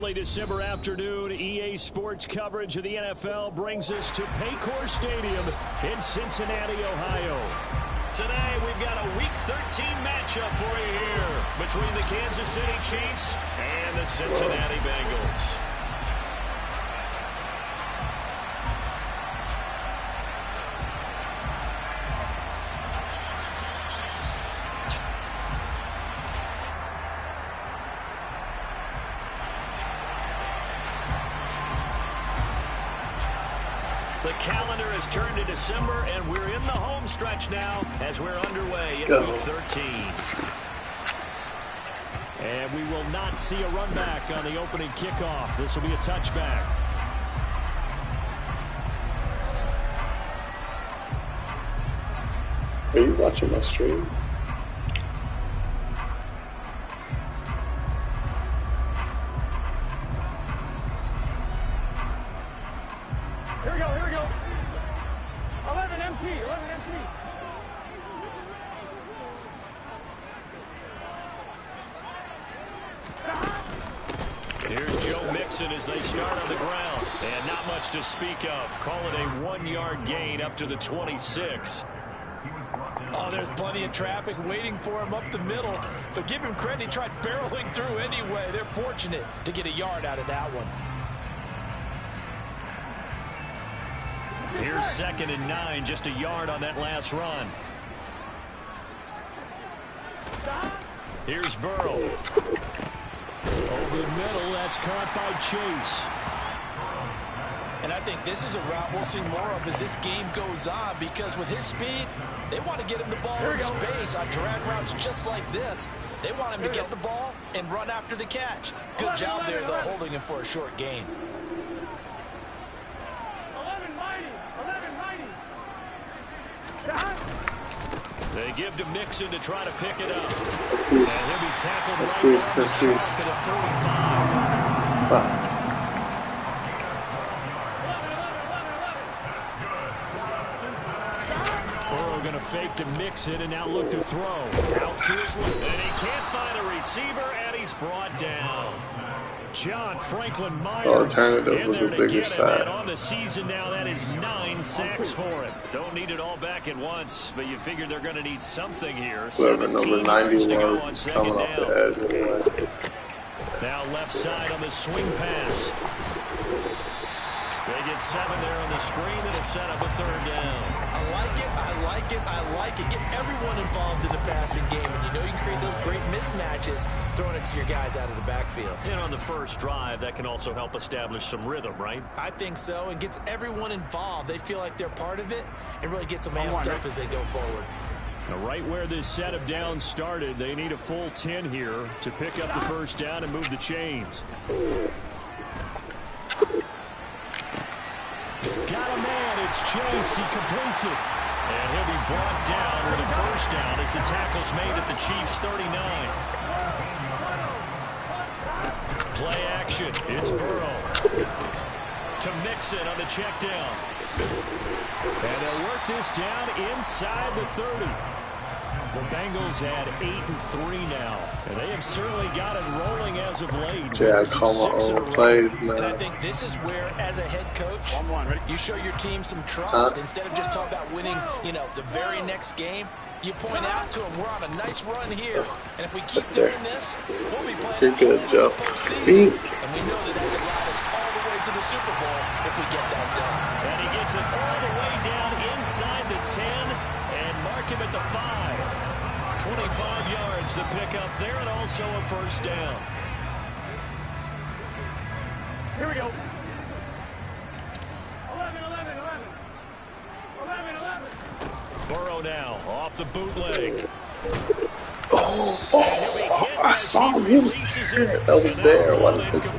Early December afternoon, EA Sports coverage of the NFL brings us to Paycor Stadium in Cincinnati, Ohio. Today, we've got a Week 13 matchup for you here between the Kansas City Chiefs and the Cincinnati Bengals. The calendar has turned to December, and we're in the home stretch now as we're underway in Week 13. And we will not see a run back on the opening kickoff. This will be a touchback. Are you watching my stream? Here we go, here we go. 11 MT, 11 MT. Here's Joe Mixon as they start on the ground. And not much to speak of. Call it a 1-yard gain up to the 26. Oh, there's plenty of traffic waiting for him up the middle. But give him credit, he tried barreling through anyway. They're fortunate to get a yard out of that one. Here's 2nd and 9, just a yard on that last run. Here's Burrow. Over the middle, that's caught by Chase. And I think this is a route we'll see more of as this game goes on, because with his speed, they want to get him the ball in space on drag routes just like this. They want him to get the ball and run after the catch. Good job there, though, holding him for a short gain. They give to Mixon to try to pick it up. That's Grease. And he'll be tackled That's right Grease. on That's the Grease. track at the 45. Wow. Burrow going to fake to Mixon and now look to throw. Out to his left. And he can't find a receiver, and he's brought down. John Franklin Myers Alternative in was there a to bigger get him. sack. And on the season now, that is 9 sacks for him. Don't need it all back at once, but you figure they're going to need something here. Whoever number 91 on is coming off the edge anyway. Now left side on the swing pass. They get 7 there on the screen, and it'll set up a 3rd down. I like it, I like it, I like it. Get everyone involved in the passing game, and you know you can create those great mismatches throwing it to your guys out of the backfield. And on the first drive, that can also help establish some rhythm, right? I think so, and gets everyone involved. They feel like they're part of it, and really gets them amped up as they go forward. Now, right where this set of downs started, they need a full 10 here to pick up the first down and move the chains. Got a man, it's Chase, he completes it. And he'll be brought down with a first down as the tackle's made at the Chiefs' 39. Play action, it's Burrow. To Mixon on the check down. And they'll work this down inside the 30. The Bengals at 8-3 now, and they have certainly got it rolling as of late. Yeah, I call my own plays now. And I think this is where, as a head coach, you show your team some trust. Instead of just talking about winning, you know, the very next game, you point out to them, we're on a nice run here, and if we keep doing this, we'll be playing. You're good, Joe. And we know that that could ride us all the way to the Super Bowl if we get that done. And he gets it all the way down inside the 10 and mark him at the 5. 25 yards to pick up there, and also a first down. Here we go. 11, 11, 11. 11, 11. Burrow now off the bootleg. I saw him. He was there. That was there. Why did this?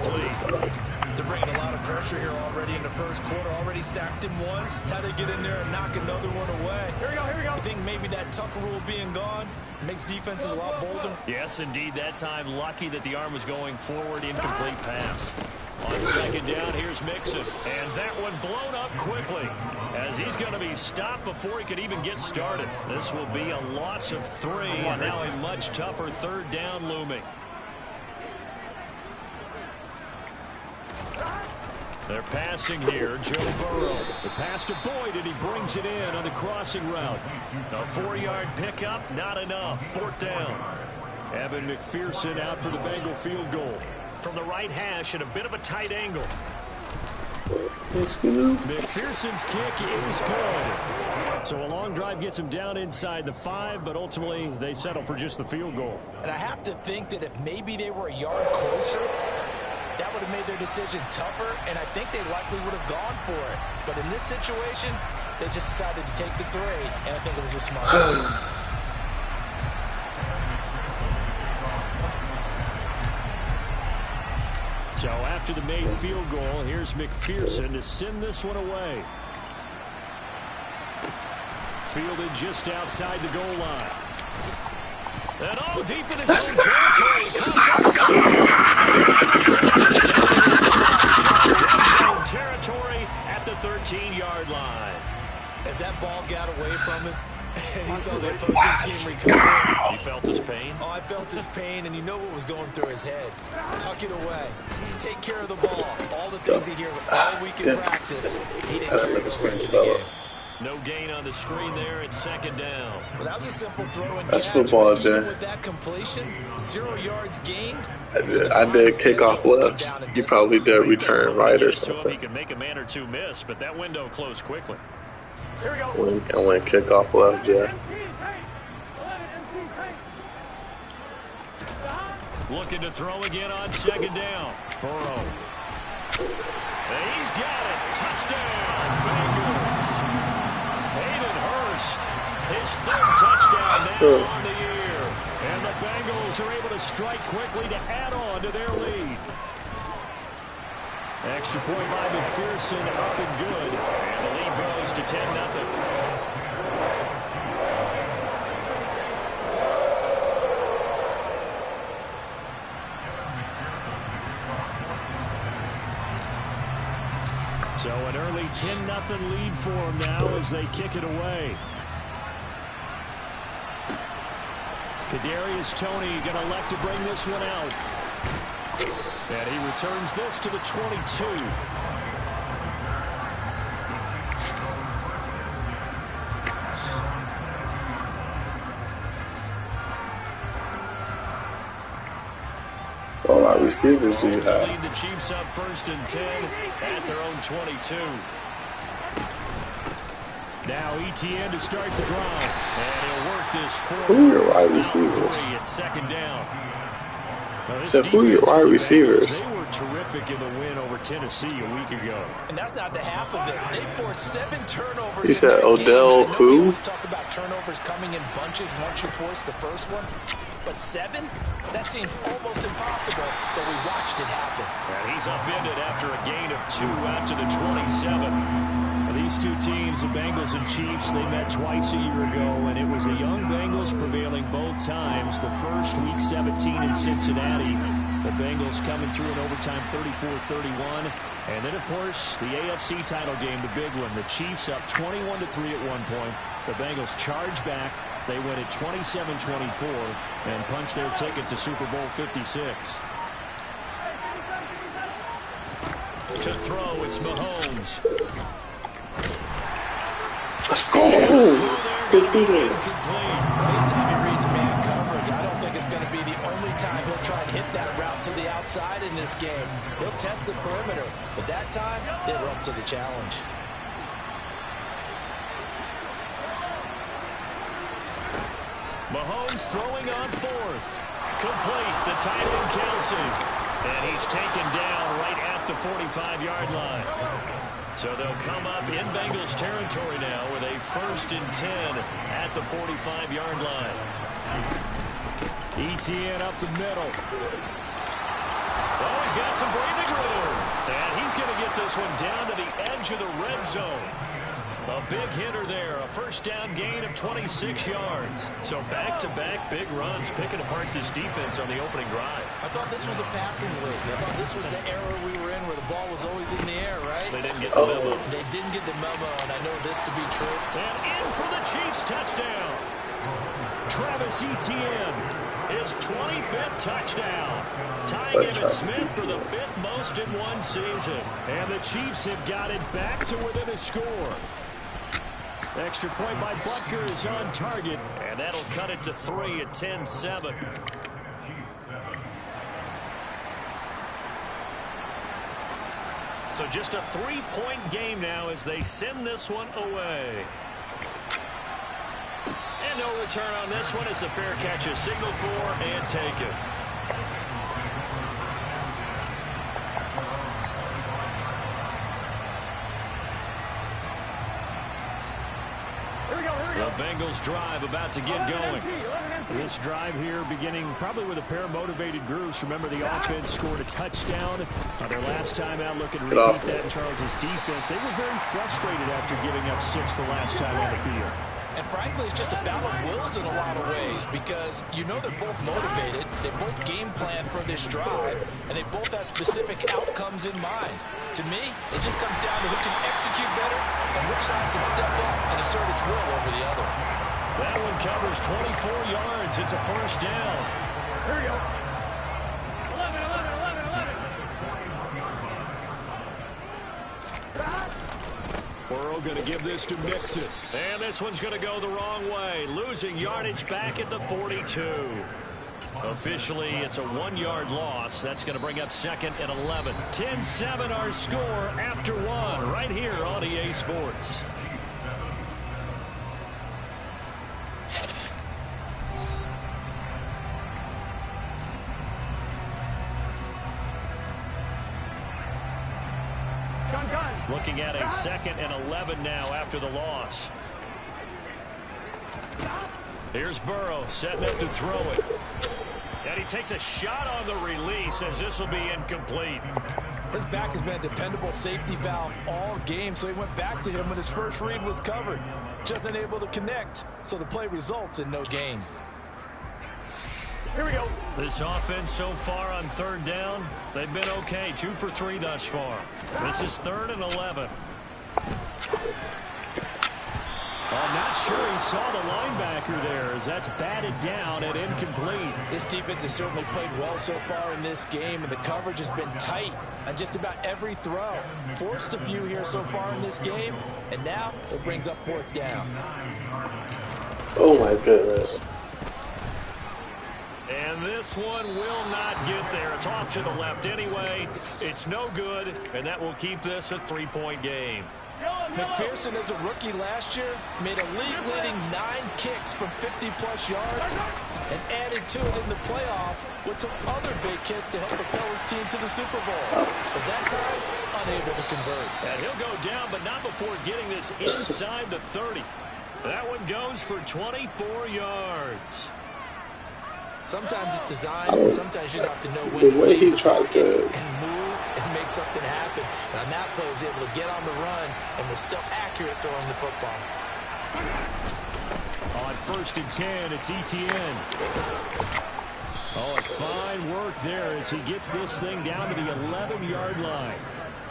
They're bringing a lot of pressure here already in the first quarter. Already sacked him once. Now they get in there and knock another one away. Here we go, here we go. I think maybe that Tucker rule being gone makes defenses a lot bolder. Yes, indeed. That time, lucky that the arm was going forward. Incomplete pass. On 2nd down, here's Mixon. And that one blown up quickly as he's going to be stopped before he could even get started. This will be a loss of 3, and now a much tougher 3rd down looming. They're passing here. Joe Burrow. The pass to Boyd, and he brings it in on the crossing route. A 4-yard pickup, not enough. 4th down. Evan McPherson out for the Bengal field goal. From the right hash at a bit of a tight angle. McPherson's kick is good. So a long drive gets him down inside the 5, but ultimately they settle for just the field goal. And I have to think that if maybe they were a yard closer, that would have made their decision tougher, and I think they likely would have gone for it. But in this situation, they just decided to take the 3, and I think it was a smart move. So after the made field goal, here's McPherson to send this one away. Fielded just outside the goal line. And all deep in his own territory. Territory at the 13-yard line. As that ball got away from him, and he saw the opposing team recover. He felt his pain? Oh, I felt his pain, and you know what was going through his head. Tuck it away. Take care of the ball. All the things he hears all week in practice. He didn't carry over into the game. No gain on the screen there at 2nd down. Well, that was a simple throw and That's catch. football, Jay. With that completion, 0 yards gained. I did kickoff left. You probably did return right or something. He can make a man or two miss, but that window closed quickly. I went kickoff left, Jay. Looking to throw again on 2nd down. Burrow. And he's got it. Touchdown, Bengals. Hayden Hurst, his 3rd touchdown now on the year. And the Bengals are able to strike quickly to add on to their lead. Extra point by McPherson, up and good. And the lead goes to 10-0. So an early 10-0 lead for them now as they kick it away. Kadarius Toney going to elect to bring this one out. And he returns this to the 22. All our receivers do Lead have. the Chiefs up 1st and 10 at their own 22. Now ETN to start the drive. And he'll work this forward. Who are your wide receivers? At 2nd down. So who are your wide receivers? They were terrific in the win over Tennessee a week ago. And that's not the half of it. They forced 7 turnovers. You said Odell who? Let's talk about turnovers coming in bunches once you force the first one. But 7? That seems almost impossible, but we watched it happen. And he's upended after a gain of 2 out to the 27. These two teams, the Bengals and Chiefs, they met twice a year ago, and it was the young Bengals prevailing both times. The first, Week 17 in Cincinnati. The Bengals coming through in overtime 34-31. And then, of course, the AFC title game, the big one. The Chiefs up 21-3 at one point. The Bengals charge back. They win at 27-24 and punch their ticket to Super Bowl 56. To throw, it's Mahomes. Let's go. Good beating. Anytime he reads man coverage, I don't think it's going to be the only time he'll try and hit that route to the outside in this game. He'll test the perimeter, but that time, they were up to the challenge. Mahomes throwing on 4th. Complete. The tight end, Kelsey. And he's taken down right at the 45-yard line. So they'll come up in Bengals territory now with a 1st and 10 at the 45-yard line. ETN up the middle. Oh, he's got some breathing room. And he's going to get this one down to the edge of the red zone. A big hitter there, a 1st down gain of 26 yards. So back-to-back big runs picking apart this defense on the opening drive. I thought this was a passing league. I thought this was the era we were in where the ball was always in the air, right? They didn't get the memo. They didn't get the memo, and I know this to be true. And in for the Chiefs touchdown. Travis Etienne, his 25th touchdown. Tying Emmitt Smith for the 5th most in one season. And the Chiefs have got it back to within a score. Extra point by Butker is on target. And that'll cut it to 3 at 10-7. So just a 3-point game now as they send this one away. And no return on this one as the fair catch is signaled for and taken. The Bengals drive about to get going. This drive here beginning probably with a pair of motivated groups. Remember, the offense scored a touchdown their last time out. Looking to repeat that in Charles' defense. They were very frustrated after giving up 6 the last time on the field. And frankly, it's just a battle of wills in a lot of ways because you know they're both motivated, they both game plan for this drive, and they both have specific outcomes in mind. To me, it just comes down to who can execute better and which side can step up and assert its will over the other. That one covers 24 yards. It's a first down. Here we go. 11, 11, 11, 11. Burrow going to give this to Mixon. And this one's going to go the wrong way. Losing yardage back at the 42. Officially, it's a 1-yard loss. That's going to bring up 2nd and 11. 10-7 our score after 1 right here on EA Sports. Looking at a 2nd and 11 now after the loss. Here's Burrow setting up to throw it. And he takes a shot on the release as this will be incomplete. His back has been a dependable safety valve all game, so he went back to him when his first read was covered. Just unable to connect, so the play results in no gain. Here we go. This offense so far on 3rd down, they've been okay. 2 for 3 thus far. This is 3rd and 11. I'm not sure he saw the linebacker there as that's batted down and incomplete. This defense has certainly played well so far in this game, and the coverage has been tight on just about every throw. Forced a few here so far in this game, and now it brings up 4th down. Oh my goodness. And this one will not get there. It's off to the left anyway. It's no good, and that will keep this a 3-point game. McPherson, as a rookie last year, made a league-leading 9 kicks from 50-plus yards and added to it in the playoffs with some other big kicks to help propel his team to the Super Bowl. But that time, unable to convert. And he'll go down, but not before getting this inside the 30. That one goes for 24 yards. Sometimes it's designed, and sometimes you just have to know when The to way he leave the tried pocket to and move and make something happen. And on that play, he was able to get on the run and was still accurate throwing the football. On 1st and 10, it's Etienne. Oh, fine work there as he gets this thing down to the 11-yard line.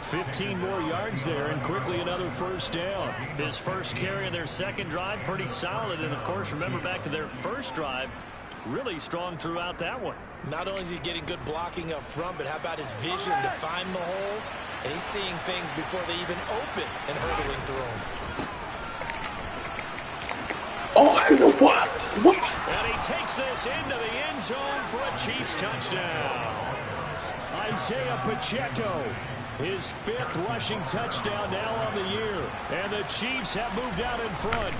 15 more yards there, and quickly another first down. His first carry of their 2nd drive, pretty solid. And, of course, remember back to their first drive, really strong throughout that one. Not only is he getting good blocking up front, but how about his vision to find the holes? And he's seeing things before they even open and hurdling through them. Oh, what? And he takes this into the end zone for a Chiefs touchdown. Isaiah Pacheco, his 5th rushing touchdown now on the year. And the Chiefs have moved out in front.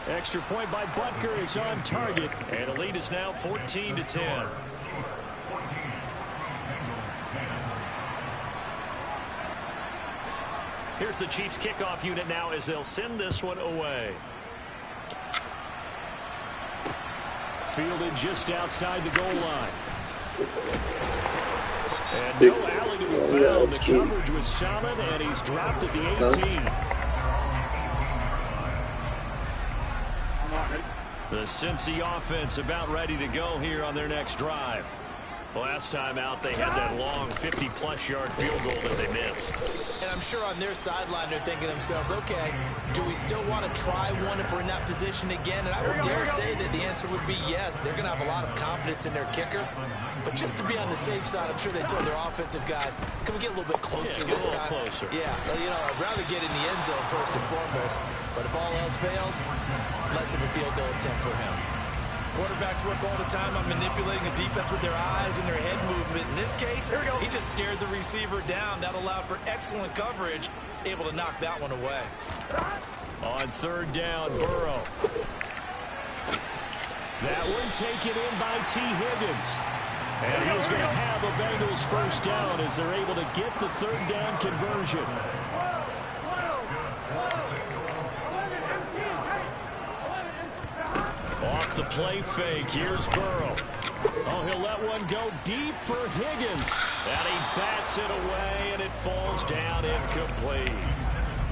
Extra point by Butker is on target, and the lead is now 14-10. Here's the Chiefs kickoff unit now as they'll send this one away. Fielded just outside the goal line. And no alley to be found. The coverage was solid, and he's dropped at the 18. The Cincy offense about ready to go here on their next drive. Last time out, they had that long 50-plus yard field goal that they missed. And I'm sure on their sideline, they're thinking to themselves, okay, do we still want to try one if we're in that position again? And I would dare say that the answer would be yes. They're going to have a lot of confidence in their kicker. But just to be on the safe side, I'm sure they told their offensive guys, can we get a little bit closer this time? Closer. Yeah, well, you know, I'd rather get in the end zone first and foremost. But if all else fails, less of a field goal attempt for him. Quarterbacks work all the time on manipulating a defense with their eyes and their head movement. In this case, he just stared the receiver down. That allowed for excellent coverage, able to knock that one away. On third down, Burrow. That one taken in by T. Higgins. And he's going to have a Bengals first down as they're able to get the third down conversion. Off the play fake, here's Burrow. Oh, he'll let one go deep for Higgins. And he bats it away, and it falls down incomplete.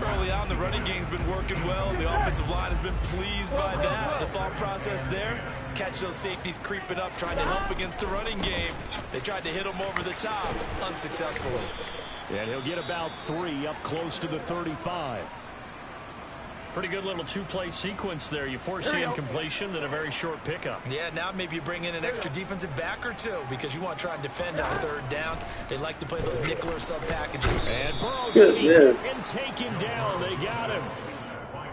Early on, the running game's been working well. The offensive line has been pleased by that. The thought process there, catch those safeties creeping up, trying to help against the running game. They tried to hit him over the top, unsuccessfully. And he'll get about 3 up close to the 35. Pretty good little two-play sequence there. You force the incompletion, then a very short pickup. Yeah, now maybe you bring in an extra defensive back or two because you want to try and defend on third down. They like to play those nickel or sub packages. And Burrow getting taken down. They got him.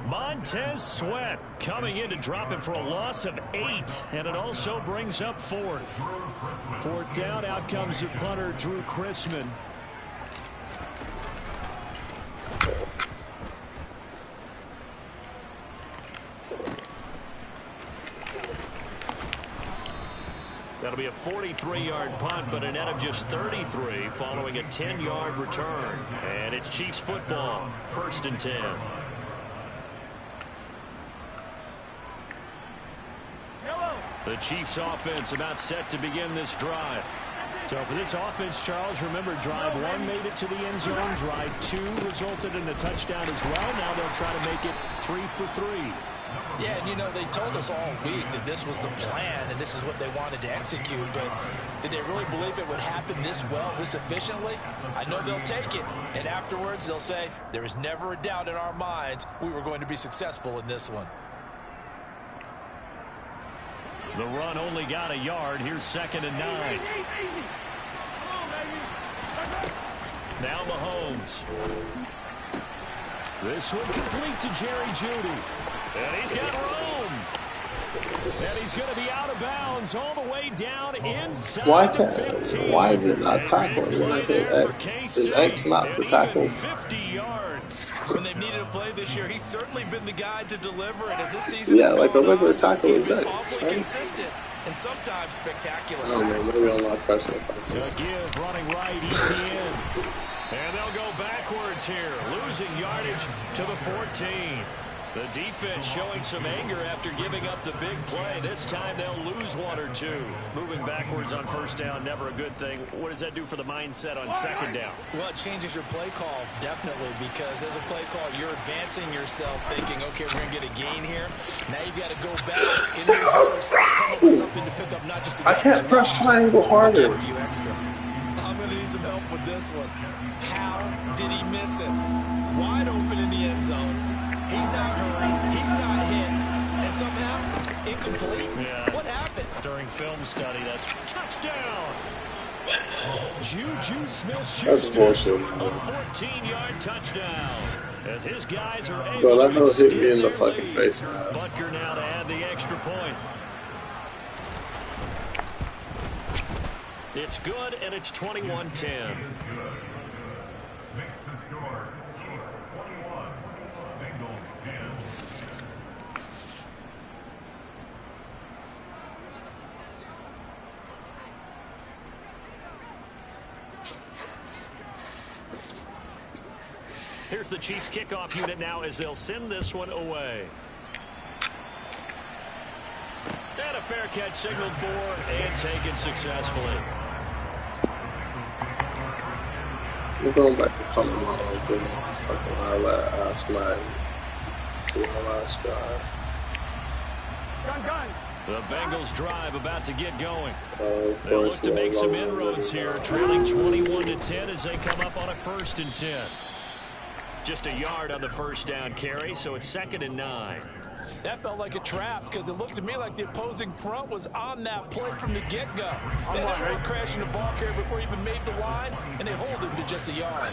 Montez Sweat coming in to drop him for a loss of 8, and it also brings up 4th. 4th down, out comes the punter, Drew Chrisman. That'll be a 43-yard punt, but a net of just 33 following a 10-yard return. And it's Chiefs football, 1st and 10. The Chiefs offense about set to begin this drive. So for this offense, Charles, remember drive 1 made it to the end zone. Drive 2 resulted in a touchdown as well. Now they'll try to make it 3 for 3. Yeah, and you know, they told us all week that this was the plan and this is what they wanted to execute, but did they really believe it would happen this well, this efficiently? I know they'll take it, and afterwards they'll say, there is never a doubt in our minds we were going to be successful in this one. The run only got a yard. Here's 2nd and 9. Now Mahomes. This one complete to Jerry Jeudy. And he's got room. And he's going to be out of bounds all the way down inside the 15. Why is it not tackling when I hit X? Is X not to tackle? 50 yards. When they've needed a play this year, he's certainly been the guy to deliver. And as this season yeah, like a regular tackle is X, awfully consistent and sometimes spectacular. I don't know, maybe I'm not personal. Again, running right, ETN. And they'll go backwards here, losing yardage to the 14. The defense showing some anger after giving up the big play. This time they'll lose 1 or 2. Moving backwards on 1st down, never a good thing. What does that do for the mindset on 2nd down? Well, it changes your play call, definitely, because as a play call, you're advancing yourself, thinking, okay, we're going to get a gain here. Now you've got to go back in reverse, come up with something to pick up, not just a I can't press triangle harder. a few extra. I'm going to need some help with this one. How did he miss it? Wide open in the end zone. He's not hurried. He's not hit. And somehow, incomplete. Yeah. What happened? During film study, that's touchdown. Juju Smith-Schuster, a 14-yard touchdown. As his guys are able Bro, that to hit extend me in the their fucking lead. face, man. Butker now to add the extra point. It's good, and it's 21-10. Here's the Chiefs kickoff unit now as they'll send this one away. And a fair catch signaled for and taken successfully. I'm going back to calling my uncle. Fucking I'll ask my last guy. Gun. The Bengals drive about to get going. Of They'll look course, to make some long inroads here, trailing 21-10 as they come up on a 1st and 10. Just a yard on the first down carry, so it's 2nd and 9. That felt like a trap because it looked to me like the opposing front was on that play from the get-go. They never were crashing the ball carrier before he even made the line, and they hold him to just a yard.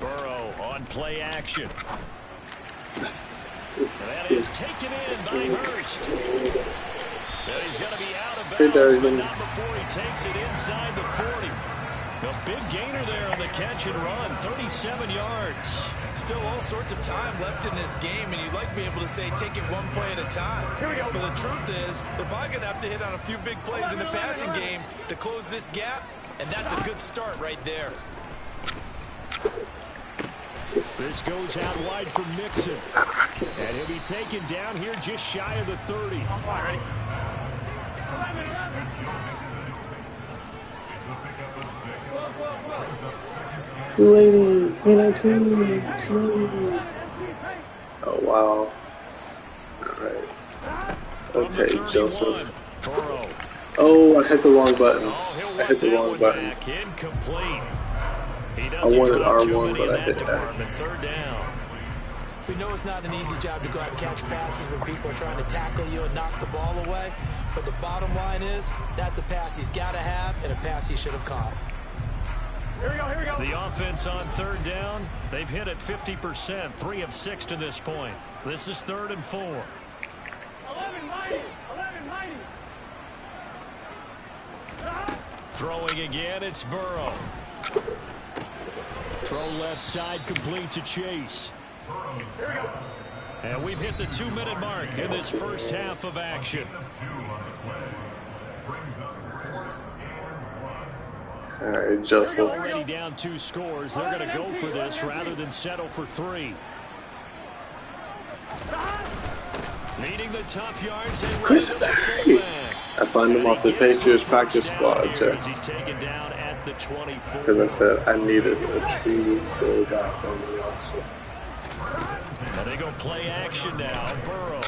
Burrow on play action. That is taken in by Hurst. And he's going to be out of bounds, but not before he takes it inside the 40. A big gainer there on the catch and run, 37 yards. Still all sorts of time left in this game, and you'd like to be able to say take it one play at a time. But the truth is, they're probably going to have to hit on a few big plays in the passing game to close this gap, and that's a good start right there. This goes out wide for Mixon. And he'll be taken down here just shy of the 30. Ready? 280, 219, 280. Oh, wow. All right. Okay, Joseph. Oh, I hit the wrong button. I hit the wrong button. Incomplete. I wanted R1, but I hit X. 3rd down. We know it's not an easy job to go out and catch passes when people are trying to tackle you and knock the ball away. But the bottom line is, that's a pass he's got to have and a pass he should have caught. Here we go, here we go. The offense on 3rd down, they've hit it 50%, 3 of 6 to this point. This is 3rd and 4. 11-90, 11-90. Throwing again, it's Burrow. Throw left side complete to Chase. Here we go. And we've hit the 2-minute mark in this first half of action. All right, Joseph. Already down 2 scores. They're going to go for this rather than settle for 3. Needing the tough yards. I signed him off the Patriots practice squad, Jeff. He's taken down at the 24. Because I said I needed a true fullback on the roster. And they go play action now. Burrow.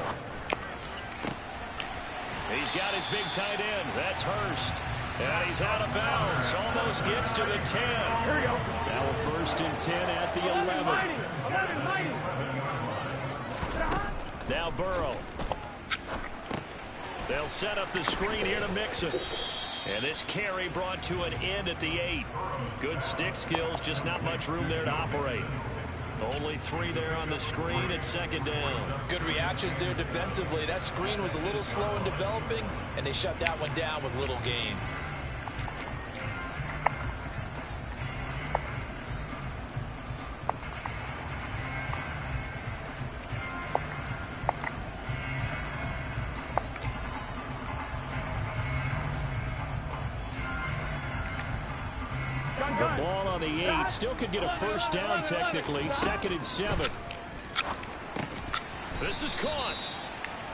He's got his big tight end. That's Hurst. And he's out of bounds. Almost gets to the 10. Here we go. Now a 1st and 10 at the 11. 11-90. Now Burrow. They'll set up the screen here to Mixon. And this carry brought to an end at the 8. Good stick skills, just not much room there to operate. Only 3 there on the screen at 2nd down. Good reactions there defensively. That screen was a little slow in developing, and they shut that one down with little gain. The ball on the 8. Still could get a 1st down technically. 2nd and 7. This is caught.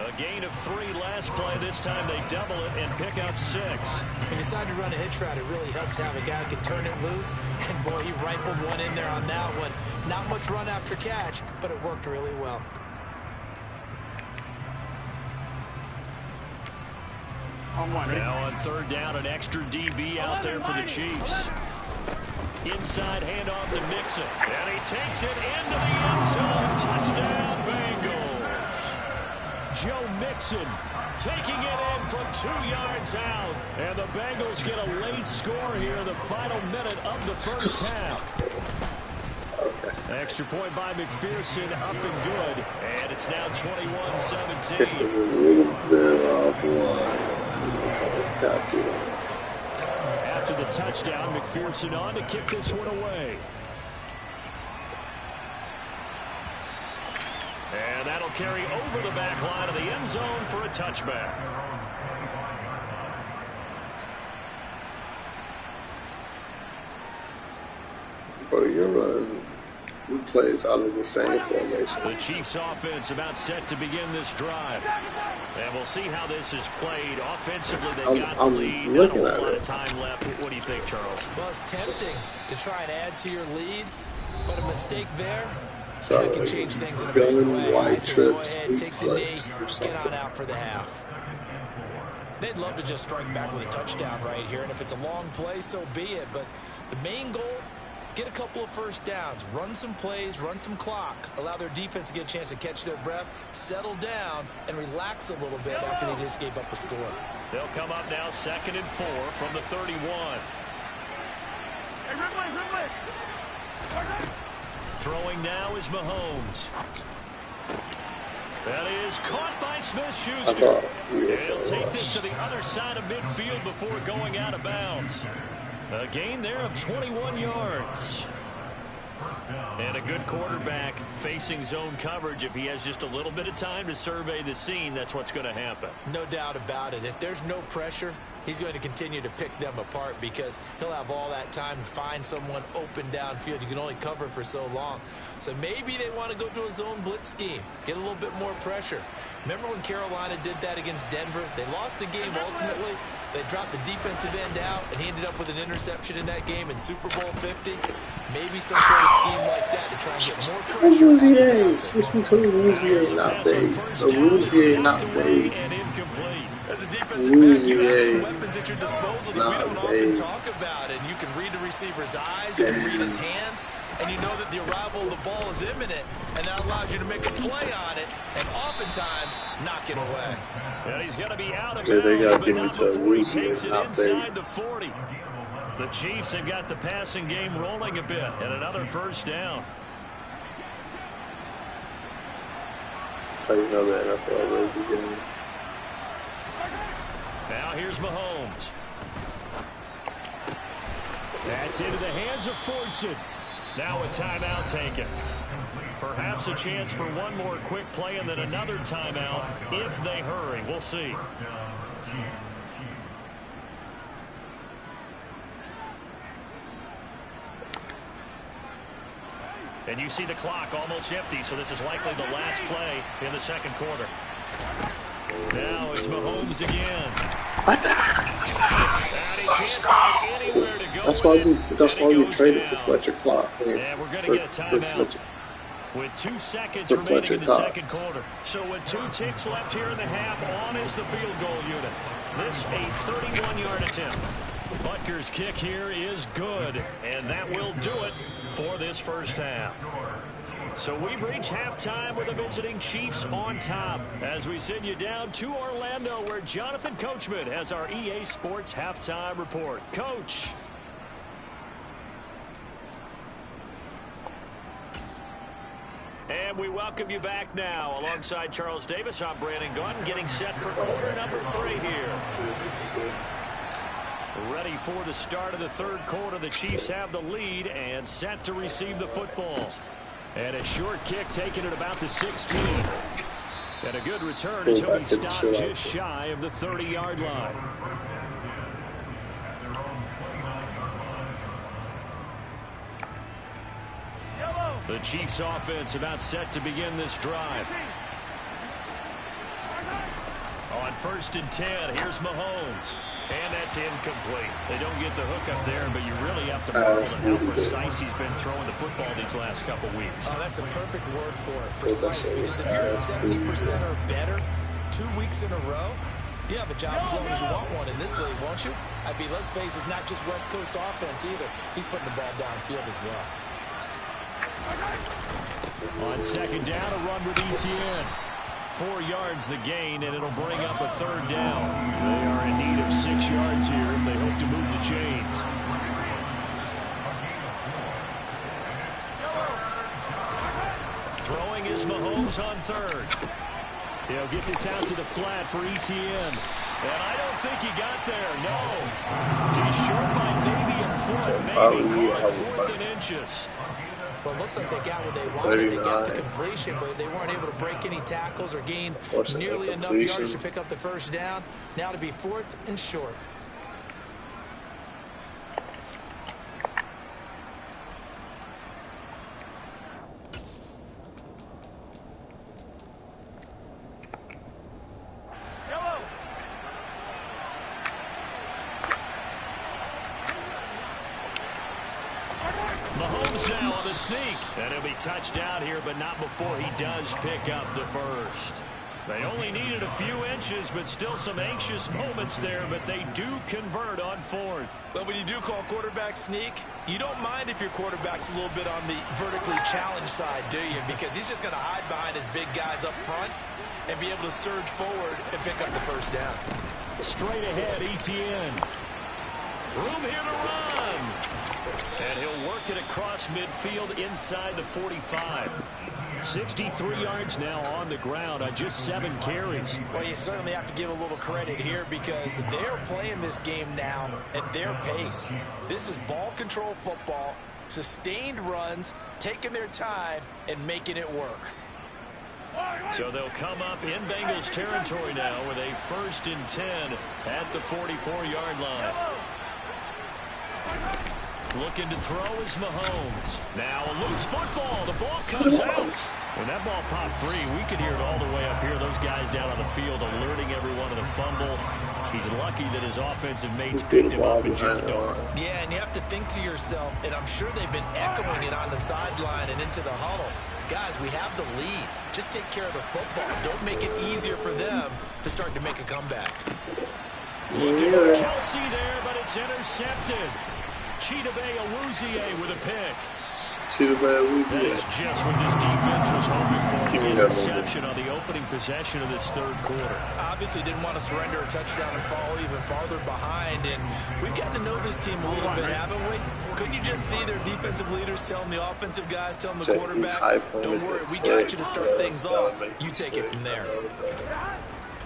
A gain of 3 last play. This time they double it and pick up 6. When you decide to run a hitch route, it really helps to have a guy who can turn it loose. And boy, he rifled one in there on that one. Not much run after catch, but it worked really well. Now on 3rd down, an extra DB out there for the Chiefs. Inside handoff to Mixon. And he takes it into the end zone. Touchdown, Bengals. Joe Mixon taking it in from 2 yards out. And the Bengals get a late score here in the final minute of the first half. Extra point by McPherson, up and good. And it's now 21-17. After the touchdown, McPherson on to kick this one away. And that'll carry over the back line of the end zone for a touchback. Bro, you're running plays out of the same formation. The Chiefs offense about set to begin this drive. And we'll see how this is played. Offensively, they've got the lead. Not a whole lot of time left. What do you think, Charles? Well, it's tempting to try and add to your lead, but a mistake there, So That can change things in a big gun, way. I white say go trips, ahead, weak take the knee, flex, or get something. on out for the half. They'd love to just strike back with a touchdown right here, and if it's a long play, so be it. But the main goal, get a couple of first downs, run some plays, run some clock, allow their defense to get a chance to catch their breath, settle down, and relax a little bit after they just gave up a score. They'll come up now 2nd and 4 from the 31. Throwing now is Mahomes. That is caught by Smith-Schuster. He'll take this to the other side of midfield before going out of bounds. A gain there of 21 yards. And a good quarterback facing zone coverage. If he has just a little bit of time to survey the scene, that's what's going to happen. No doubt about it. If there's no pressure, he's going to continue to pick them apart because he'll have all that time to find someone open downfield. You can only cover for so long. So maybe they want to go to a zone blitz scheme, get a little bit more pressure. Remember when Carolina did that against Denver? They lost the game ultimately. They dropped the defensive end out, and he ended up with an interception in that game in Super Bowl 50. Maybe some sort of scheme like that to try and get more pressure. Rousier, switch me to Rousier, not Bates. So Rousier, not Bates. As a defensive back, you have some weapons at your disposal that we don't often talk about. And you can read the receiver's eyes, you can read his hands, and you know that the arrival of the ball is imminent, and that allows you to make a play on it, and oftentimes knock it away. And he's going to be out of bounds, they got to give me to Rousier, not inside Bates. the 40. The Chiefs have got the passing game rolling a bit, and another first down. That's how you know the NFL really beginning. Now here's Mahomes. That's into the hands of Fortson. Now a timeout taken. Perhaps a chance for one more quick play and then another timeout if they hurry. We'll see. And you see the clock almost empty, so this is likely the last play in the second quarter. Now it's Mahomes again. What the And he can't find anywhere to go. That's why we traded for Fletcher Clark. And we're going to get a timeout with 2 seconds remaining in the second quarter. So with 2 ticks left here in the half, on is the field goal unit. This a 31-yard attempt. Butker's kick here is good, and that will do it for this first half. So we've reached halftime with the visiting Chiefs on top as we send you down to Orlando where Jonathan Coachman has our EA Sports halftime report. Coach. And we welcome you back now. Alongside Charles Davis, I'm Brandon Gaunt, getting set for quarter number 3 here. Ready for the start of the third quarter. The Chiefs have the lead and set to receive the football. And a short kick taken at about the 16. And a good return as he'll be stopped just shy of the 30-yard line. The Chiefs offense about set to begin this drive. On 1st and 10, here's Mahomes. And that's incomplete. They don't get the hook up there, but you really have to marvel at how precise he's been throwing the football these last couple weeks. Oh, that's a perfect word for it, precise. Because if you're at 70% or better 2 weeks in a row, you have a job as long as you want one in this league, won't you? I mean, let's face it, it's not just West Coast offense either. He's putting the ball downfield as well. On 2nd down, a run with ETN. 4 yards the gain, and it'll bring up a 3rd down. They are in need of 6 yards here if they hope to move the chains. Throwing is Mahomes on 3rd. He'll get this out to the flat for ETN. And I don't think he got there, no. Just short by maybe a foot, maybe call it 4th and inches. Well, it looks like they got what they wanted. They got the completion, but they weren't able to break any tackles or gain nearly enough yards to pick up the first down. Now to be 4th and short. moves now on the sneak. And he'll be touched down here, but not before he does pick up the first. They only needed a few inches, but still some anxious moments there, but they do convert on fourth. But when you do call quarterback sneak, you don't mind if your quarterback's a little bit on the vertically challenged side, do you? Because he's just going to hide behind his big guys up front and be able to surge forward and pick up the first down. Straight ahead, ETN. Room here to run. And he'll work it across midfield inside the 45. 63 yards now on the ground on just 7 carries. Well, you certainly have to give a little credit here because they're playing this game now at their pace. This is ball control football, sustained runs, taking their time, and making it work. So they'll come up in Bengals territory now with a 1st and 10 at the 44-yard line. Looking to throw is Mahomes. Now a loose football. The ball comes out. When that ball popped free, we could hear it all the way up here. Those guys down on the field alerting everyone of the fumble. He's lucky that his offensive mates picked him up and jumped over. Yeah, and you have to think to yourself, and I'm sure they've been echoing it on the sideline and into the huddle. Guys, we have the lead. Just take care of the football. Don't make it easier for them to start to make a comeback. Looking for Kelsey there, but it's intercepted. Chidobe Awuzie with a pick. That is just what this defense was hoping for. An interception on the opening possession of this third quarter. Obviously didn't want to surrender a touchdown and fall even farther behind. And we've got to know this team a little bit, haven't we? Couldn't you just see their defensive leaders telling the offensive guys, telling the quarterback, don't worry, we got you to start things off. You take it from there.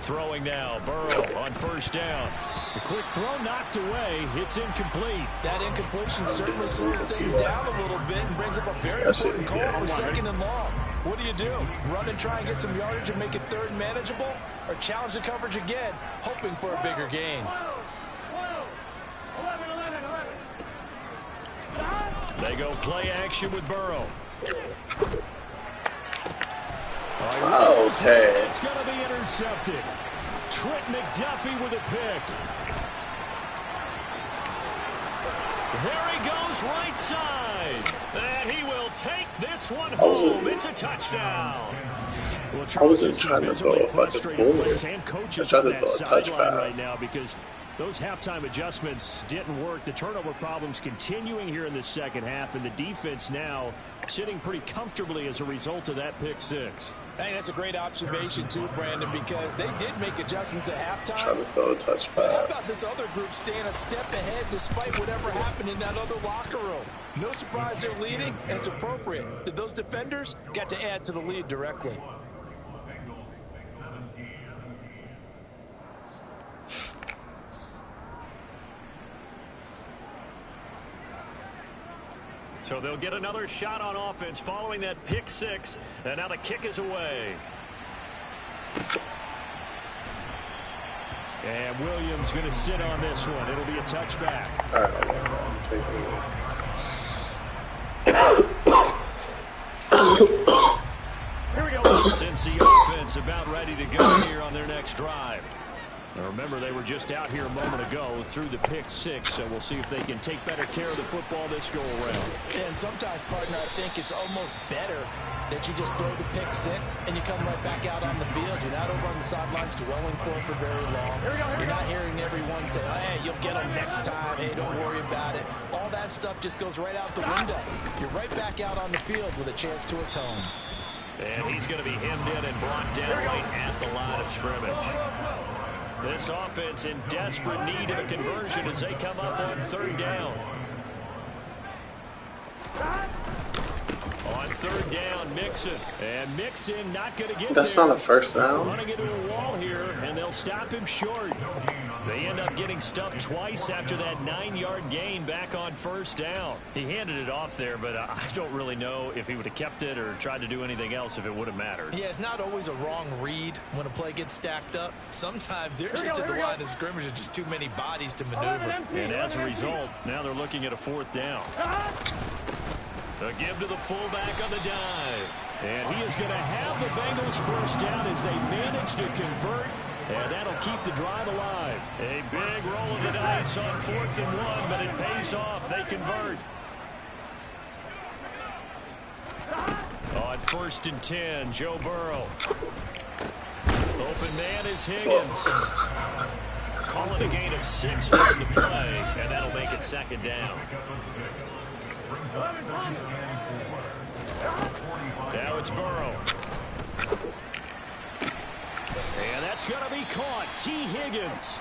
Throwing now, Burrow on 1st down. The quick throw knocked away. It's incomplete. That incompletion certainly slows things down a little bit and brings up a very important call for 2nd and long. What do? Run and try and get some yardage and make it 3rd manageable? Or challenge the coverage again, hoping for a bigger gain? 11. They go play action with Burrow. Okay. It's going to be intercepted. Trent McDuffie with a pick. There he goes right side. And he will take this one home. It's a touchdown. Well, I wasn't trying to throw a fucking bullet. and coaches I tried on to that throw a touch sideline right pass. now because those halftime adjustments didn't work. The turnover problems continuing here in the second half, and the defense now sitting pretty comfortably as a result of that pick 6. I think that's a great observation, too, Brandon, because they did make adjustments at halftime. Trying to throw a touch How about pass. this other group staying a step ahead despite whatever happened in that other locker room? No surprise they're leading, and it's appropriate that those defenders got to add to the lead directly. So they'll get another shot on offense following that pick 6, and now the kick is away. And Williams going to sit on this one. It'll be a touchback. All right, take Here we go. Cincy offense about ready to go here on their next drive. Now remember, they were just out here a moment ago through the pick 6, so we'll see if they can take better care of the football this go-around. And sometimes, partner, I think it's almost better that you just throw the pick 6 and you come right back out on the field. You're not over on the sidelines dwelling for it for very long. You're not hearing everyone say, oh, hey, you'll get them next time. Hey, don't worry about it. All that stuff just goes right out the window. You're right back out on the field with a chance to atone. And he's going to be hemmed in and brought down right at the line of scrimmage. This offense in desperate need of a conversion as they come up on 3rd down. On 3rd down, Mixon. And Mixon not going to get That's there. not a first down. Running into a wall here, and they'll stop him short. They end up getting stuffed twice after that 9-yard gain back on 1st down. He handed it off there, but I don't really know if he would have kept it or tried to do anything else if it would have mattered. Yeah, it's not always a wrong read when a play gets stacked up. Sometimes they're just at the line of scrimmage with just too many bodies to maneuver. And as a result, now they're looking at a 4th down. A give to the fullback on the dive. And he is going to have the Bengals 1st down as they manage to convert. And that'll keep the drive alive. A big roll of the dice on 4th and 1, but it pays off. They convert. 1st and 10. Joe Burrow. Open man is Higgins. Calling a gain of 6 on the play, and that'll make it 2nd down. Now it's Burrow. And that's going to be caught. T. Higgins.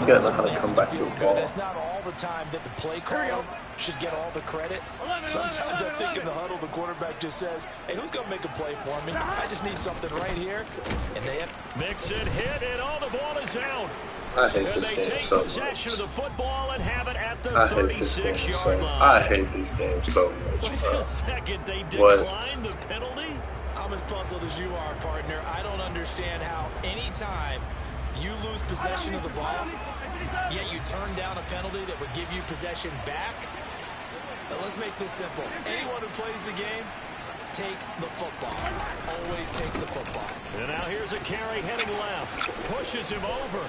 You gotta know how to come back to the ball. It's not all the time that the play caller should get all the credit. Sometimes I think in the huddle, the quarterback just says, hey, who's going to make a play for me? I just need something right here. And they Mixon hit, and all the ball is out. I hate And this they game take so possession much. of the football and have it at the I hate this game 36-yard line. I hate this game so much. Wait a second, they What? declined the penalty? I'm as puzzled as you are, partner. I don't understand how any time you lose possession of the ball, yet you turn down a penalty that would give you possession back. Now, let's make this simple. Anyone who plays the game, take the football. Always take the football. And now here's a carry heading left. Pushes him over.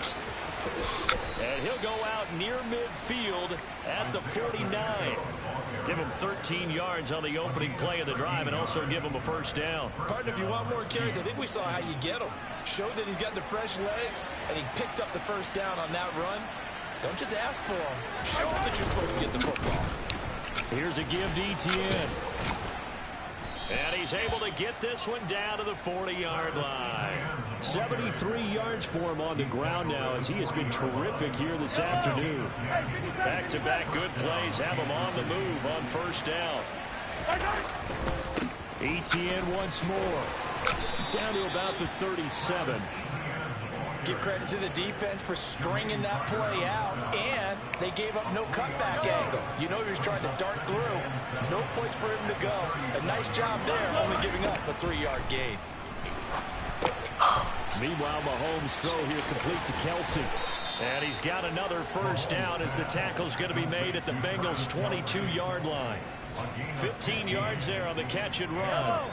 And he'll go out near midfield at the 49. Give him 13 yards on the opening play of the drive and also give him a 1st down. Partner, if you want more carries, I think we saw how you get them. Showed that he's got the fresh legs, and he picked up the 1st down on that run. Don't just ask for them. Show them that you're supposed to get the football. Here's a give to Etienne. And he's able to get this one down to the 40-yard line. 73 yards for him on the ground now as he has been terrific here this afternoon. Back-to-back good plays have him on the move on 1st down. Etienne once more. Down to about the 37. Give credit to the defense for stringing that play out, and they gave up no cutback angle. You know he was trying to dart through. No place for him to go. A nice job there, only giving up a 3-yard gain. Meanwhile, Mahomes' throw here complete to Kelsey. And he's got another 1st down as the tackle's going to be made at the Bengals' 22-yard line. 15 yards there on the catch and run.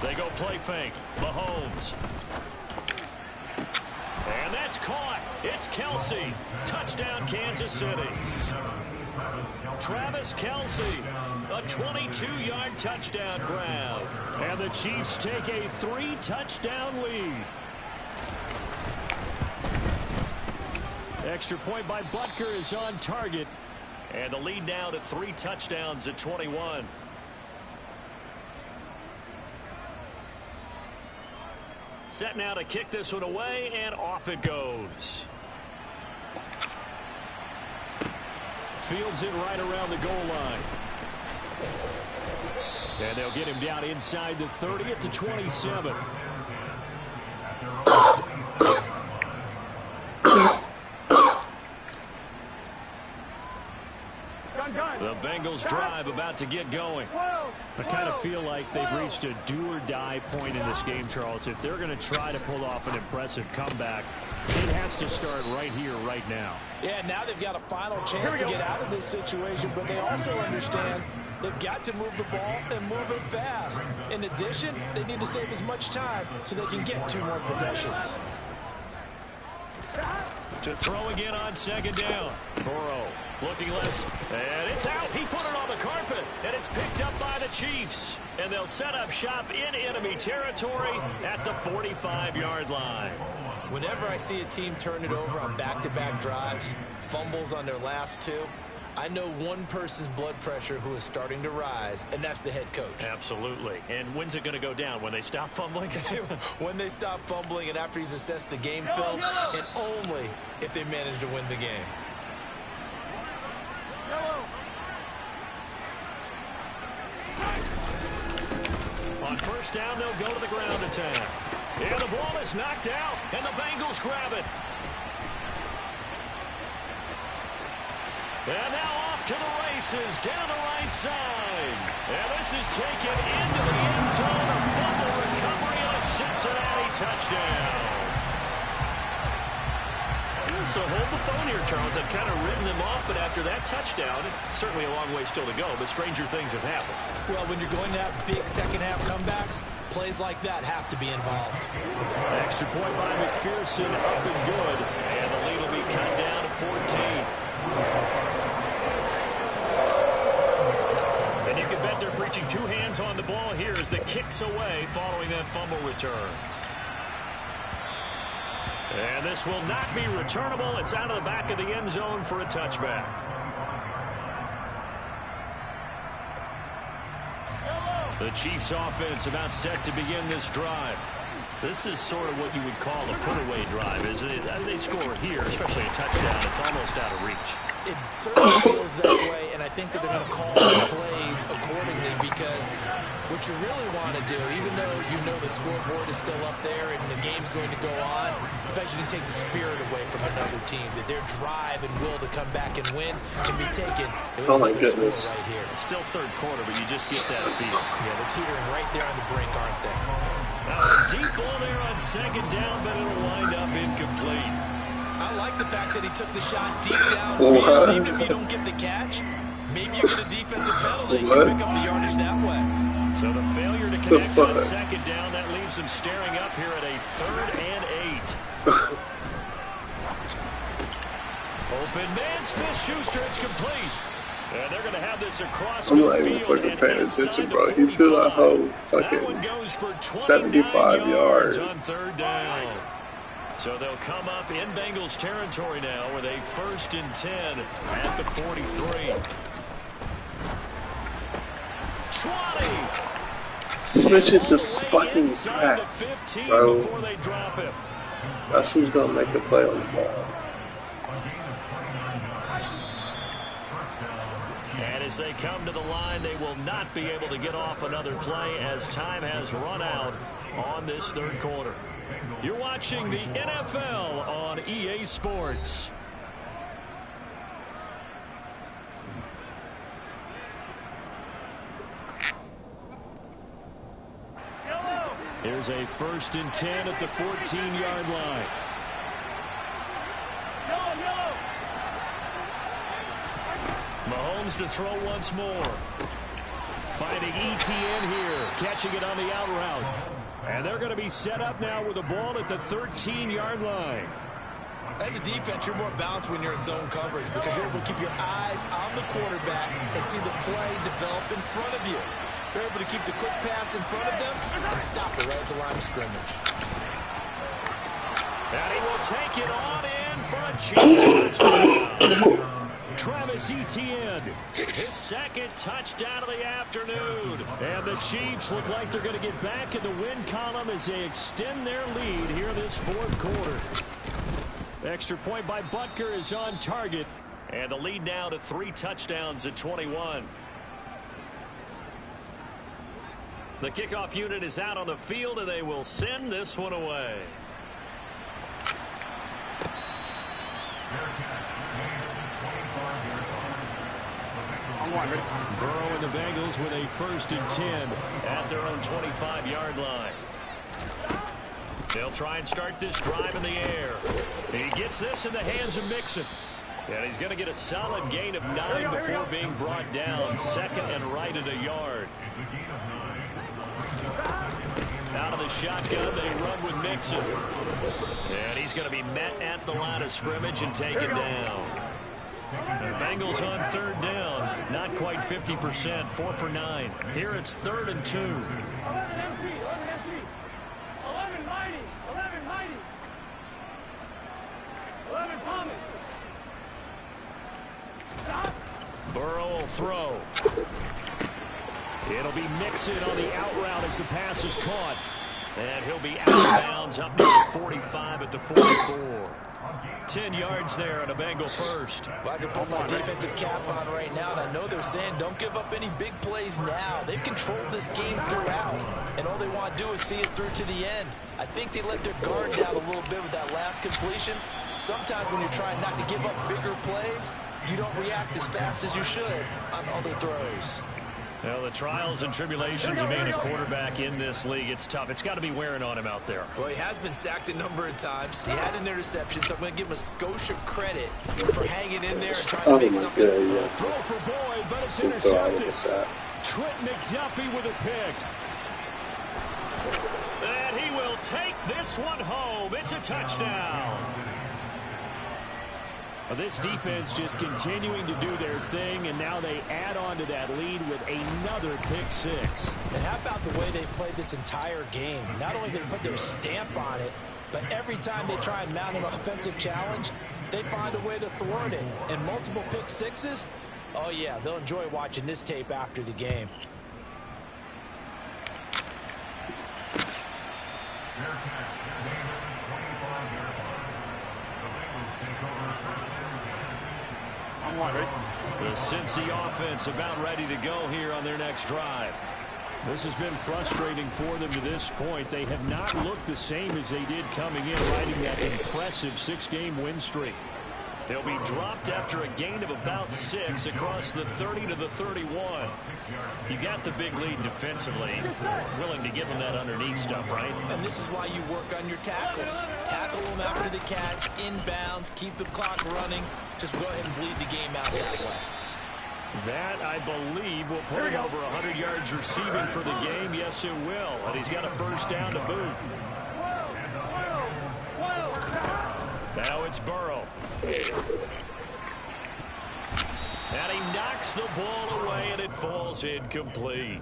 They go play fake. Mahomes. And that's caught. It's Kelsey. Touchdown, Kansas City. Travis Kelsey. A 22-yard touchdown grab. And the Chiefs take a 3-touchdown lead. Extra point by Butker is on target. And the lead now to 3 touchdowns at 21. Set now to kick this one away, and off it goes. Fields it right around the goal line. And they'll get him down inside the 30 at the 27. The Bengals drive about to get going. I kind of feel like they've reached a do-or-die point in this game, Charles. If they're going to try to pull off an impressive comeback, it has to start right here, right now. Yeah, now they've got a final chance to get out of this situation, but they also understand they've got to move the ball and move it fast. In addition, they need to save as much time so they can get 2 more possessions. To throw again on 2nd down. Burrow looking left. And it's out. He put it on the carpet. And it's picked up by the Chiefs. And they'll set up shop in enemy territory at the 45-yard line. Whenever I see a team turn it over on back-to-back drives, fumbles on their last 2, I know one person's blood pressure who is starting to rise, and that's the head coach. Absolutely. And when's it going to go down? When they stop fumbling? When they stop fumbling and after he's assessed the game film, and only if they manage to win the game. On 1st down, they'll go to the ground attack. And the ball is knocked out, and the Bengals grab it. And now off to the races, down the right side. And this is taken into the end zone. A fumble recovery and a Cincinnati touchdown. So hold the phone here, Charles. I've kind of written them off, but after that touchdown, it's certainly a long way still to go, but stranger things have happened. Well, when you're going to have big second-half comebacks, plays like that have to be involved. Extra point by McPherson, up and good. And the lead will be cut down to 14. And you can bet they're preaching two hands on the ball here as the kick's away following that fumble return. And this will not be returnable. It's out of the back of the end zone for a touchback. The Chiefs offense about set to begin this drive. This is sort of what you would call a put-away drive, isn't it? They score here, especially a touchdown. It's almost out of reach. It certainly feels that way, and I think that they're going to call the plays accordingly because what you really want to do, even though you know the scoreboard is still up there and the game's going to go on, in fact, you can take the spirit away from another team, that their drive and will to come back and win can be taken. Oh, my goodness. Right here. It's still third quarter, but you just get that feel. Yeah, they're teetering right there on the brink, aren't they? Now, a deep ball there on second down, but it'll wind up incomplete. I like the fact that he took the shot deep downfield, even if you don't get the catch. Maybe you get a defensive penalty. You can pick up the yardage that way. So the failure to connect on second down, that leaves them staring up here at a 3rd and 8. Open man, Smith-Schuster, it's complete. And they're going to have this across the field. I'm not even fucking paying attention, bro. He threw that whole fucking 75 yards. On 3rd down. So they'll come up in Bengals territory now with a 1st and 10 at the 43. 20. Switch it to fucking back, bro. Before they drop him. That's who's going to make the play on the ball. And as they come to the line, they will not be able to get off another play as time has run out on this 3rd quarter. You're watching the NFL on EA Sports. Here's a 1st and 10 at the 14-yard line. Mahomes to throw once more. Finding ETN here, catching it on the out route. And they're going to be set up now with the ball at the 13-yard line. As a defense, you're more balanced when you're in zone coverage because you're able to keep your eyes on the quarterback and see the play develop in front of you. You're able to keep the quick pass in front of them and stop it right at the line of scrimmage. And he will take it on in for a Chiefs touchdown. Travis Etienne, his 2nd touchdown of the afternoon. And the Chiefs look like they're going to get back in the win column as they extend their lead here this 4th quarter. Extra point by Butker is on target. And the lead now to 3 touchdowns at 21. The kickoff unit is out on the field, and they will send this one away. Burrow and the Bengals with a 1st and 10 at their own 25-yard line. They'll try and start this drive in the air. He gets this in the hands of Mixon. And he's going to get a solid gain of 9 before being brought down. 2nd and right at a yard. Out of the shotgun, they run with Mixon. And he's going to be met at the line of scrimmage and taken down. The Bengals on 3rd down. Not quite 50%. 4 for 9. Here it's 3rd and 2. 11 mighty. 11 Thomas. Stop. Burrow will throw. It'll be Mixon on the out route as the pass is caught. And he'll be out of bounds up to the 45 at the 44. 10 yards there and a Bengal first. Well, I can put my defensive cap on right now, and I know they're saying don't give up any big plays now. They've controlled this game throughout, and all they want to do is see it through to the end. I think they let their guard down a little bit with that last completion. Sometimes when you're trying not to give up bigger plays, you don't react as fast as you should on other throws. Well, the trials and tribulations of being a quarterback in this league, it's tough. It's got to be wearing on him out there. Well, he has been sacked a number of times. He had an interception, so I'm going to give him a skosh of credit for hanging in there and trying to make something. Yeah. Throw for Boyd, but it's intercepted. Trent McDuffie with a pick. And he will take this one home. It's a touchdown. This defense just continuing to do their thing, and now they add on to that lead with another pick six. And how about the way they played this entire game? Not only did they put their stamp on it, but every time they try and mount an offensive challenge, they find a way to thwart it. And multiple pick sixes, oh yeah, they'll enjoy watching this tape after the game. The Cincy offense about ready to go here on their next drive. This has been frustrating for them to this point. They have not looked the same as they did coming in, riding that impressive 6-game win streak. They'll be dropped after a gain of about 6 across the 30 to the 31. You got the big lead defensively. Willing to give them that underneath stuff, right? And this is why you work on your tackling. Tackle them after the catch, inbounds, keep the clock running. Just go ahead and bleed the game out that way. That, I believe, will put him over 100 yards receiving for the game. Yes, it will. And he's got a first down to boot. Now it's Burrow. And he knocks the ball away, and it falls incomplete.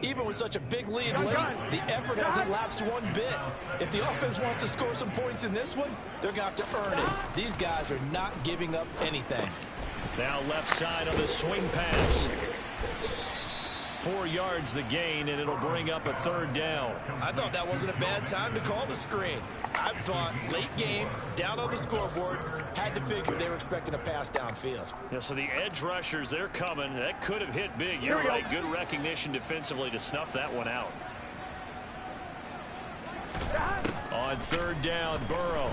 Even with such a big lead late, the effort hasn't lapsed one bit. If the offense wants to score some points in this one, they're going to have to earn it. These guys are not giving up anything. Now left side on the swing pass. 4 yards the gain, and it'll bring up a third down. I thought that wasn't a bad time to call the screen. I thought late game, down on the scoreboard, had to figure they were expecting a pass downfield. Yeah, so the edge rushers, they're coming. That could have hit big. You're right. Good recognition defensively to snuff that one out. On third down, Burrow.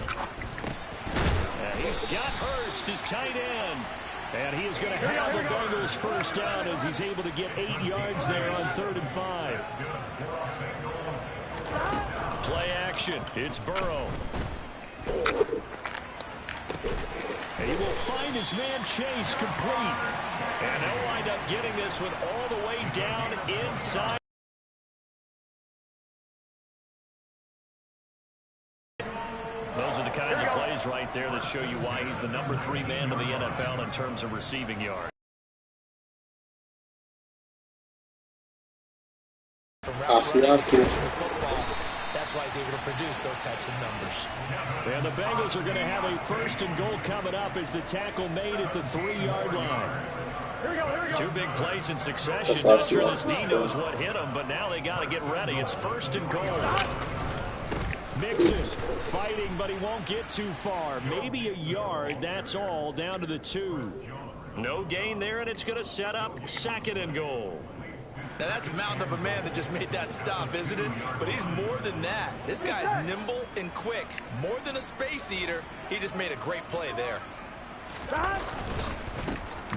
He's got Hurst, his tight end. And he is going to have the Bengals first down as he's able to get 8 yards there on 3rd and 5. Play action. It's Burrow. And he will find his man Chase complete. And they'll wind up getting this one all the way down inside. Those are the kinds of plays right there that show you why he's the number 3 man in the NFL in terms of receiving yards. I see. That's why he's able to produce those types of numbers. And the Bengals are going to have a 1st and goal coming up as the tackle made at the 3-yard line. Here we go. 2 big plays in succession. Not sure this D knows what hit him, but now they got to get ready. It's 1st and goal. Mixon fighting, but he won't get too far. Maybe a yard, that's all, down to the 2. No gain there, and it's going to set up 2nd and goal. Now, that's a mountain of a man that just made that stop, isn't it? But he's more than that. This guy's nimble and quick. More than a space eater. He just made a great play there.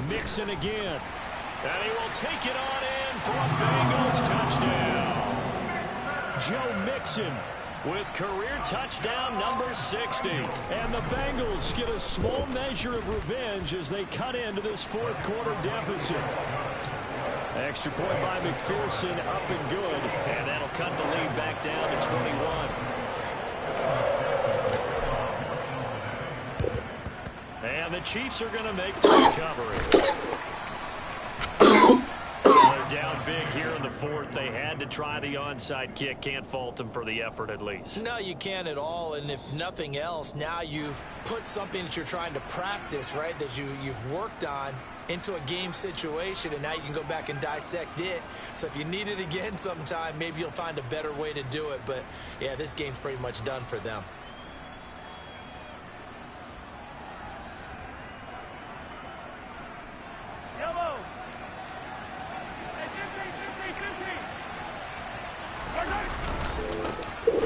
Mixon again. And he will take it on in for a Bengals touchdown. Joe Mixon with career touchdown number 60. And the Bengals get a small measure of revenge as they cut into this 4th quarter deficit. Extra point by McPherson, up and good. And that'll cut the lead back down to 21. And the Chiefs are going to make the recovery. They're down big here in the 4th. They had to try the onside kick. Can't fault them for the effort, at least. No, you can't at all. And if nothing else, now you've put something that you're trying to practice, right, that you've worked on into a game situation, and now you can go back and dissect it. So if you need it again sometime, maybe you'll find a better way to do it. But, yeah, this game's pretty much done for them.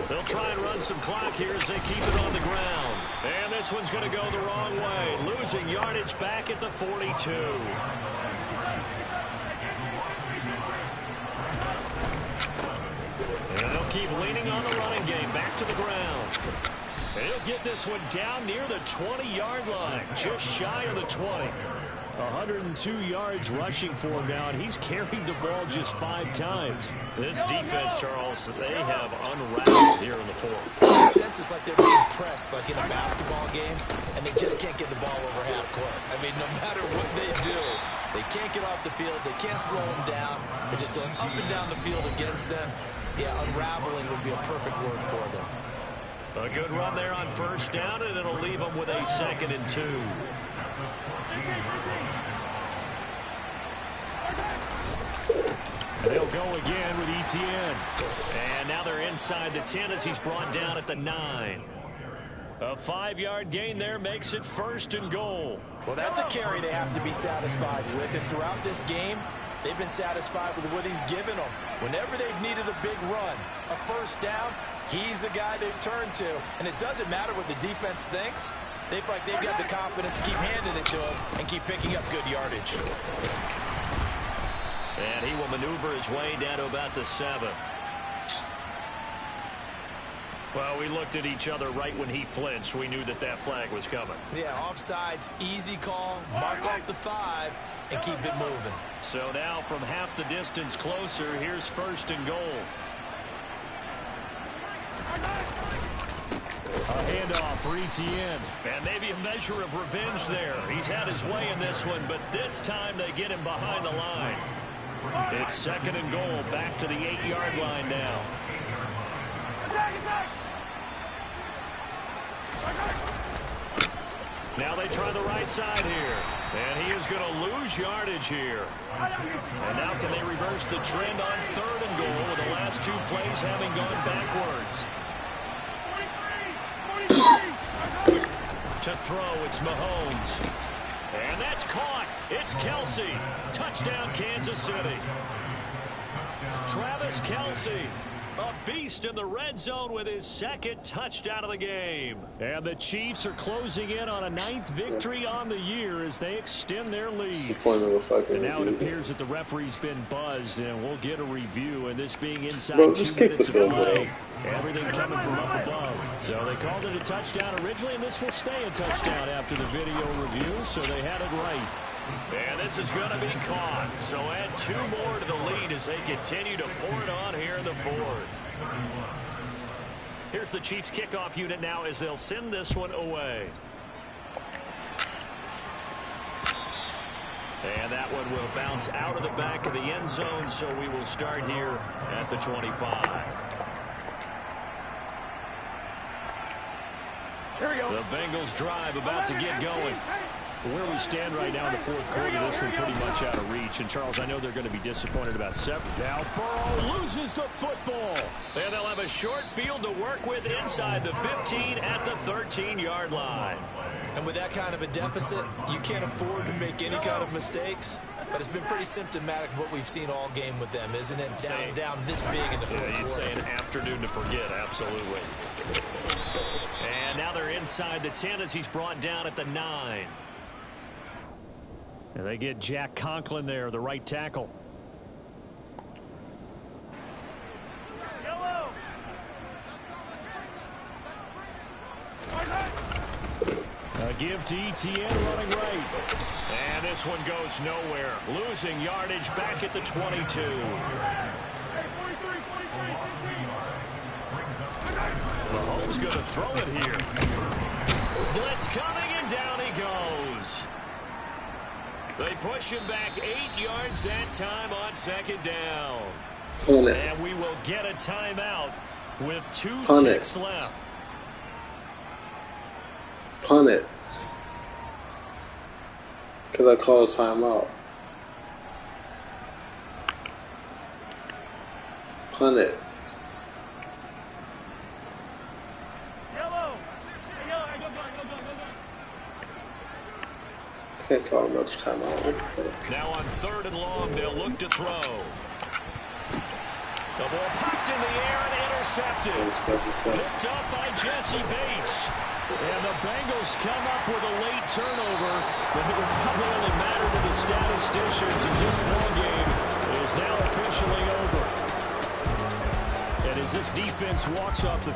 They'll try and run some clock here as they keep it on the ground. And this one's going to go the wrong way. Losing yardage back at the 42. And they'll keep leaning on the running game. Back to the ground. And he'll get this one down near the 20-yard line. Just shy of the 20. 102 yards rushing for him now, and he's carried the ball just 5 times. This defense, Charles, they have unraveled here in the fourth. It senses like they're being pressed, like in a basketball game, and they just can't get the ball over half court. I mean, no matter what they do, they can't get off the field. They can't slow them down. They're just going up and down the field against them. Yeah, unraveling would be a perfect word for them. A good run there on first down, and it'll leave them with a 2nd and 2. They'll go again with Etienne. And now they're inside the 10 as he's brought down at the 9. A 5-yard gain there makes it 1st and goal. Well, that's a carry they have to be satisfied with. And throughout this game, they've been satisfied with what he's given them. Whenever they've needed a big run, a first down, he's the guy they've turned to. And it doesn't matter what the defense thinks. They feel like they've got the confidence to keep handing it to him and keep picking up good yardage. And he will maneuver his way down to about the 7. Well, we looked at each other right when he flinched. We knew that that flag was coming. Yeah, offsides, easy call, mark off the 5, and keep it moving. So now from half the distance closer, here's 1st and goal. A handoff for Etienne. And maybe a measure of revenge there. He's had his way in this one, but this time they get him behind the line. It's 2nd and goal, back to the 8-yard line now. Now they try the right side here. And he is going to lose yardage here. And now can they reverse the trend on 3rd and goal with the last 2 plays having gone backwards? To throw, it's Mahomes. And that's caught. It's Kelsey. Touchdown, Kansas City. Travis Kelsey, a beast in the red zone with his 2nd touchdown of the game. And the Chiefs are closing in on a 9th victory on the year as they extend their lead. And now it appears that the referee's been buzzed, and we'll get a review. And this being inside 2 minutes of play, everything coming from up above. So they called it a touchdown originally, and this will stay a touchdown after the video review, so they had it right. And this is going to be caught. So add 2 more to the lead as they continue to pour it on here in the 4th. Here's the Chiefs kickoff unit now as they'll send this one away. And that one will bounce out of the back of the end zone, so we will start here at the 25. The Bengals drive about to get going. Where we stand right now in the 4th quarter, this one pretty much out of reach. And, Charles, I know they're going to be disappointed about 7. Now Burrow loses the football. And they'll have a short field to work with inside the 15 at the 13-yard line. And with that kind of a deficit, you can't afford to make any kind of mistakes. But it's been pretty symptomatic of what we've seen all game with them, isn't it? Down this big in the 4th quarter. You'd say an afternoon to forget, absolutely. And now they're inside the 10 as he's brought down at the 9. And they get Jack Conklin there, the right tackle. A give to Etienne running right. And this one goes nowhere. Losing yardage back at the 22. Mahomes going to throw it here. Blitz coming, and down he goes. They push him back 8 yards that time on 2nd down. And we will get a timeout with 2 ticks left. Punt it. Because I called a timeout. Punt it. I can't call another timeout. Now on 3rd and long, they'll look to throw. The ball popped in the air and intercepted. Picked up by Jesse Bates. And the Bengals come up with a late turnover, but it will probably only matter to the statisticians as this ball game is now officially over. And as this defense walks off the